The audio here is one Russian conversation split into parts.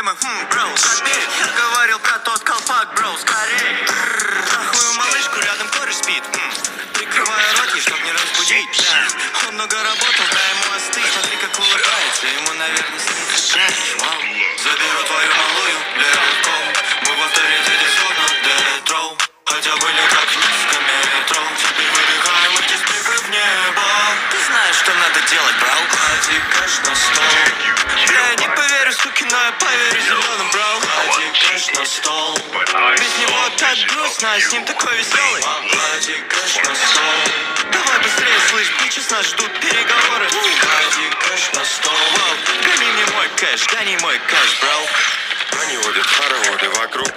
проблемы, бро, забей. Я говорил про тот колпак, бро, скорей. Нахую малышку, рядом кореш спит. Прикрываю рот ей, чтоб не разбудить. Он много работал, дай ему остыть. Смотри, как улыбается, ему, наверное, снится трэш. Заберу твою малую легко. Мы в авторитете словно детроу. Хотя были так низко метро. Теперь выдыхаем эти спрыгы в небо. Ты знаешь, что надо делать, брал? Клади кэш на стол. Бля, я не поверю, суки, но я поверю зеленым, брал. Клади кэш на стол. Без него так грустно, а с ним такой веселый. Клади кэш на стол. Давай быстрее, слышь, бичи с нас ждут переговоры. Клади кэш на стол. Гони мне мой кэш, гони мой кэш, брал. Они водят хороводы вокруг.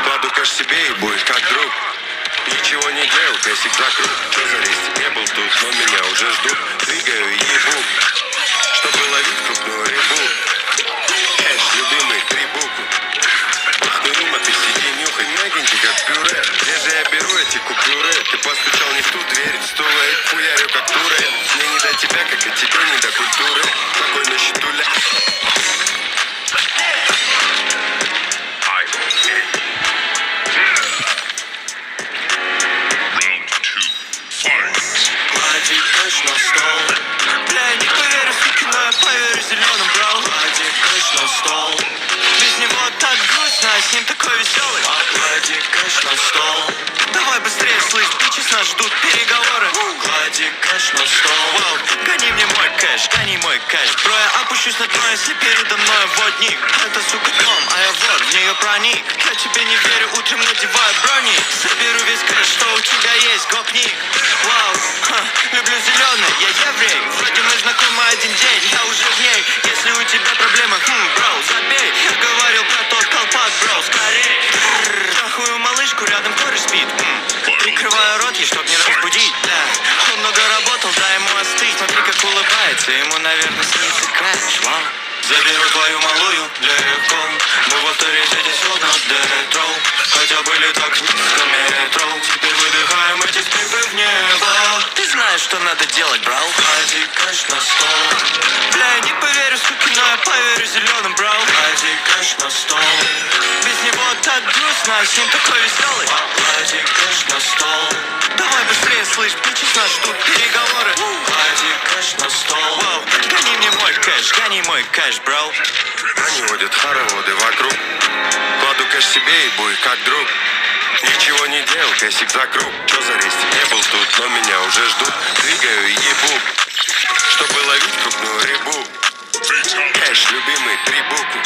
Кладу кэш себе и будет как друг. Ничего не делал, кэсик закрыл. Что за рейс? Не был тут, но меня уже ждут. Двигаю и ебу, чтобы ловить крупную рыбу. Кэш, любимый, 3 буквы. Ну мимо ты сиди, нюхай, мягенький как пюре. Где же я беру эти купюры? Ты постучал не в ту дверь, стулай, хуярю как турель. Мне не до тебя, как и тебе не до культуры. Какой на счету ля... Клади кэш на стол. Бля, я не поверю, суки, но я поверю зеленым, брал. Клади кэш на стол. Без него так грустно, а с ним такой веселый. Клади кэш на стол. Давай быстрее, слышь, бичи с нас ждут переговоры. Клади кэш на стол. Гони мне мой кэш, гони мой кэш. Бро, я опущусь на дно, если передо мной водник. Это, сука, дом, а я вор, в нее проник. Я тебе не верю, утром надеваю брони. Соберу весь кэш, что у тебя есть, гопник. Вау, люблю зеленый, я еврей. Вроде мы знакомы один день, я уже в ней. Если у тебя проблемы, бро, забей. Я говорил про тот колпак, бро, скорей. Трахаю малышку, рядом кореш спит. Прикрываю рот ей, чтоб не разбудить, да. Он много работал, дай ему остыть. Смотри, как улыбается, ему, наверное, снится кэш, вау. Заберу твою малую легко. Мы в авторитете словно детроу. Хотя были так низко метро. Теперь выдыхаем эти спрыгы в небо. Ты знаешь, что надо делать, брал. Клади кэш на стол. Бля, я не поверю, суки, но я поверю зеленым, брал. Клади кэш на стол. Без него так грустно, а с ним такой веселый. Клади кэш на стол. Давай быстрее, слышь, бичи с нас ждут переговоры. Клади кэш на стол. Гони мне мой кэш, гони мой кэш, бро. Они водят хороводы вокруг. Кладу кэш себе и будет как друг. Ничего не делал, кэсик за круг. Что за рейс? Не был тут, но меня уже ждут. Двигаю и ебу, чтобы ловить крупную рыбу. Кэш, любимый, 3 буквы.